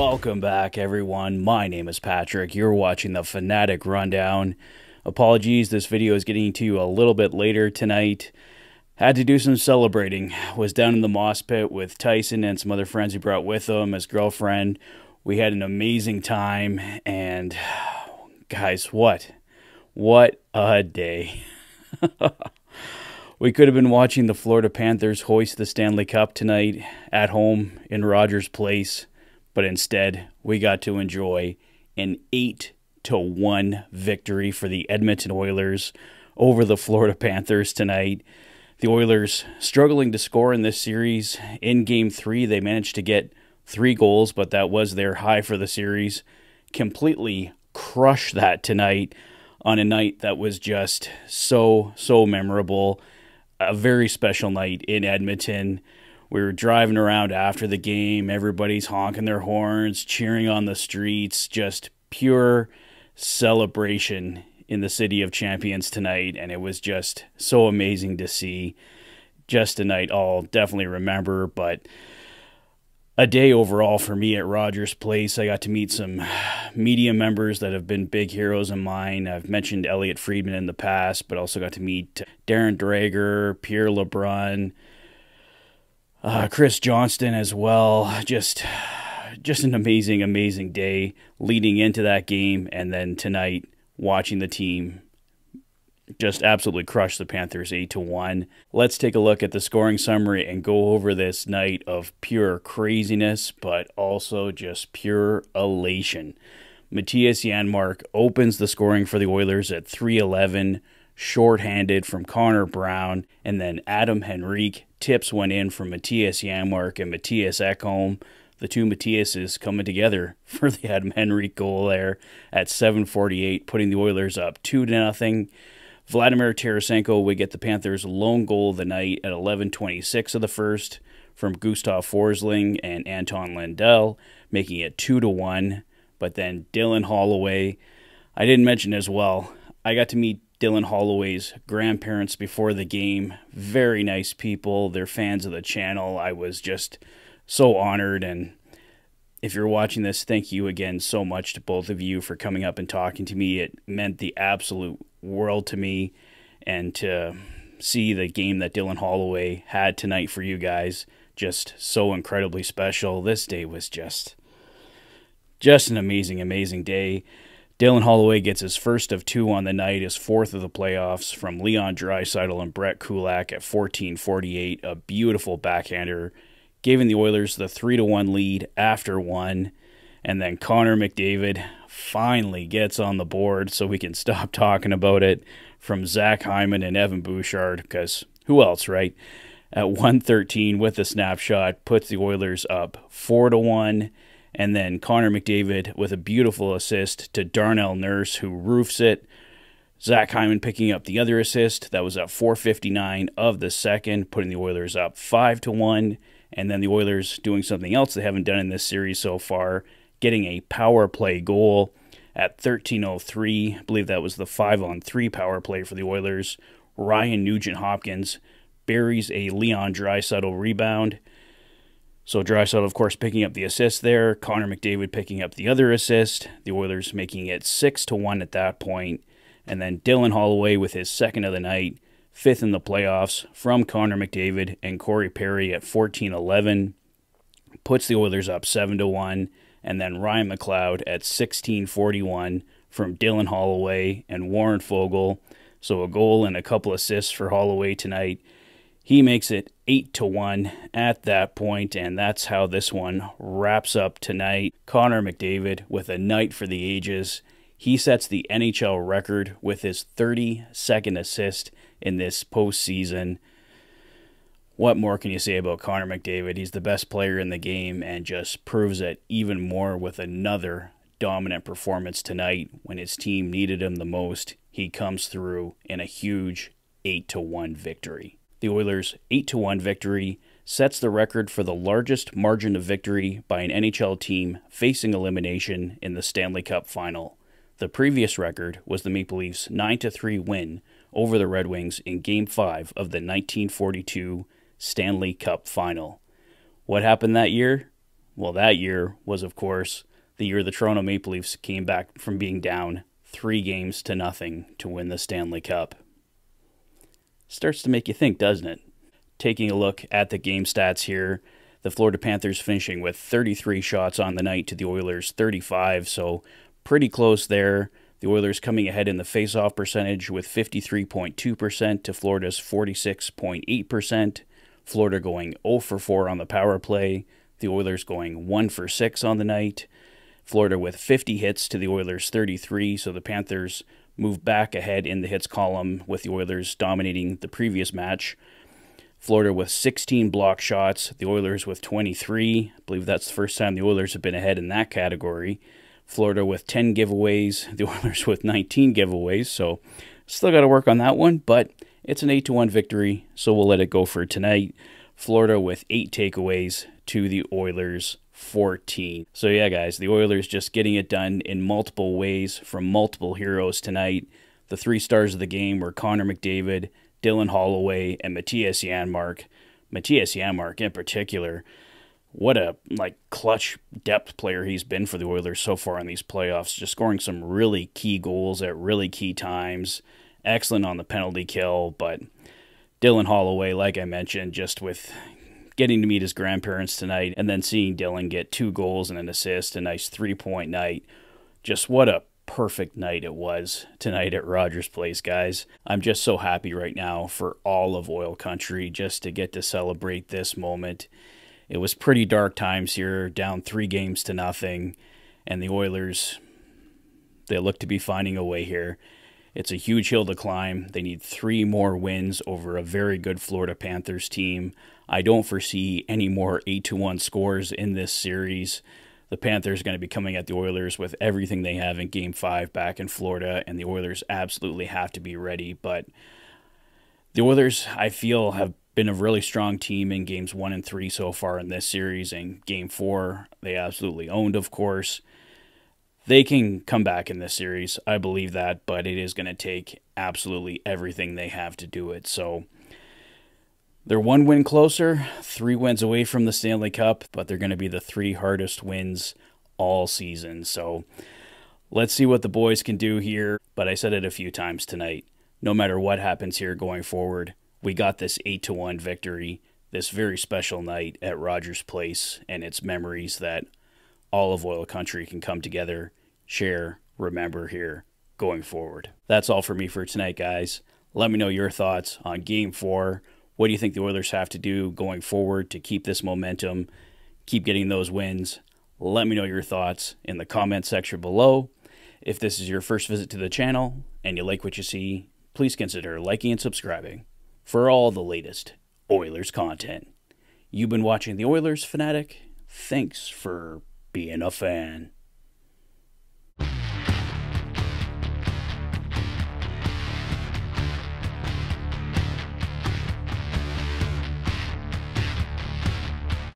Welcome back, everyone. My name is Patrick. You're watching the Fanatic Rundown. Apologies, this video is getting to you a little bit later tonight. Had to do some celebrating. Was down in the moss pit with Tyson and some other friends he brought with him, his girlfriend. We had an amazing time, and guys, what a day. We could have been watching the Florida Panthers hoist the Stanley Cup tonight at home in Rogers Place, but instead we got to enjoy an 8-1 victory for the Edmonton Oilers over the Florida Panthers tonight. The Oilers struggling to score in this series. In Game 3, they managed to get 3 goals, but that was their high for the series. Completely crushed that tonight on a night that was just so memorable. A very special night in Edmonton. We were driving around after the game. Everybody's honking their horns, cheering on the streets. Just pure celebration in the City of Champions tonight. And it was just so amazing to see. Just a night I'll definitely remember. But a day overall for me at Rogers Place. I got to meet some media members that have been big heroes of mine. I've mentioned Elliot Friedman in the past, but also got to meet Darren Dreger, Pierre LeBrun, Chris Johnston as well. Just an amazing day leading into that game, and then tonight watching the team just absolutely crush the Panthers 8-1. Let's take a look at the scoring summary and go over this night of pure craziness, but also just pure elation. Matthias Janmark opens the scoring for the Oilers at 3:11, shorthanded from Connor Brown, and then Adam Henrique tips one in from Matthias Janmark and Matthias Ekholm. The two Matthiases coming together for the Adam Henrique goal there at 7:48, putting the Oilers up 2-0. Vladimir Tarasenko would get the Panthers' lone goal of the night at 11:26 of the first from Gustav Forsling and Anton Lundell, making it 2-1. But then Dylan Holloway, I didn't mention as well, I got to meet Dylan Holloway's grandparents before the game. Very nice people. They're fans of the channel. I was just so honored, and if you're watching this, thank you again so much to both of you for coming up and talking to me. It meant the absolute world to me, and to see the game that Dylan Holloway had tonight for you guys, just so incredibly special. This day was just an amazing day. Dylan Holloway gets his first of 2 on the night, his 4th of the playoffs, from Leon Draisaitl and Brett Kulak at 14:48. A beautiful backhander, giving the Oilers the 3-1 lead after 1. And then Connor McDavid finally gets on the board so we can stop talking about it, from Zach Hyman and Evan Bouchard, because who else, right? At 1:13 with a snapshot, puts the Oilers up 4-1. And then Connor McDavid with a beautiful assist to Darnell Nurse, who roofs it. Zach Hyman picking up the other assist. That was at 4:59 of the second, putting the Oilers up 5-1. And then the Oilers doing something else they haven't done in this series so far, getting a power play goal at 13:03. I believe that was the 5-on-3 power play for the Oilers. Ryan Nugent-Hopkins buries a Leon Draisaitl rebound. So Draisaitl, of course, picking up the assist there. Connor McDavid picking up the other assist. The Oilers making it 6-1 at that point. And then Dylan Holloway with his second of the night, 5th in the playoffs, from Connor McDavid and Corey Perry at 14:11. Puts the Oilers up 7-1. And then Ryan McLeod at 16:41 from Dylan Holloway and Warren Foegele. So a goal and a couple assists for Holloway tonight. He makes it 8-1 at that point, and that's how this one wraps up tonight. Connor McDavid with a night for the ages. He sets the NHL record with his 32nd assist in this postseason. What more can you say about Connor McDavid? He's the best player in the game, and just proves it even more with another dominant performance tonight. When his team needed him the most, he comes through in a huge 8-1 victory. The Oilers' 8-1 victory sets the record for the largest margin of victory by an NHL team facing elimination in the Stanley Cup Final. The previous record was the Maple Leafs' 9-3 win over the Red Wings in Game 5 of the 1942 Stanley Cup Final. What happened that year? Well, that year was, of course, the year the Toronto Maple Leafs came back from being down 3-0 to win the Stanley Cup. Starts to make you think, doesn't it? Taking a look at the game stats here, the Florida Panthers finishing with 33 shots on the night to the Oilers' 35, so pretty close there. The Oilers coming ahead in the faceoff percentage with 53.2% to Florida's 46.8%. Florida going 0 for 4 on the power play. The Oilers going 1 for 6 on the night. Florida with 50 hits to the Oilers' 33, so the Panthers move back ahead in the hits column with the Oilers dominating the previous match. Florida with 16 block shots, the Oilers with 23. I believe that's the first time the Oilers have been ahead in that category. Florida with 10 giveaways, the Oilers with 19 giveaways, so still got to work on that one, but it's an 8-1 victory, so we'll let it go for tonight. Florida with 8 takeaways to the Oilers' 14. So yeah, guys, the Oilers just getting it done in multiple ways from multiple heroes tonight. The 3 stars of the game were Connor McDavid, Dylan Holloway, and Mattias Janmark. Mattias Janmark in particular, what a clutch depth player he's been for the Oilers so far in these playoffs, just scoring some really key goals at really key times. Excellent on the penalty kill, but Dylan Holloway, like I mentioned, just with getting to meet his grandparents tonight and then seeing Dylan get 2 goals and an assist, a nice 3-point night. Just what a perfect night it was tonight at Rogers Place, guys. I'm just so happy right now for all of Oil Country just to get to celebrate this moment. It was pretty dark times here, down 3-0, and the Oilers, they look to be finding a way here. It's a huge hill to climb. They need 3 more wins over a very good Florida Panthers team. I don't foresee any more 8-1 scores in this series. The Panthers are going to be coming at the Oilers with everything they have in Game 5 back in Florida, and the Oilers absolutely have to be ready. But the Oilers, I feel, have been a really strong team in Games 1 and 3 so far in this series, and Game 4 they absolutely owned, of course. They can come back in this series, I believe that, but it is going to take absolutely everything they have to do it. So they're 1 win closer, 3 wins away from the Stanley Cup, but they're going to be the 3 hardest wins all season. So let's see what the boys can do here. But I said it a few times tonight, no matter what happens here going forward, we got this 8-1 victory, this very special night at Rogers Place, and it's memories that all of Oil Country can come together, share, remember here going forward. That's all for me for tonight, guys. Let me know your thoughts on Game 4. What do you think the Oilers have to do going forward to keep this momentum, keep getting those wins? Let me know your thoughts in the comment section below. If this is your first visit to the channel and you like what you see, please consider liking and subscribing for all the latest Oilers content. You've been watching the Oilers Fanatic. Thanks for being a fan.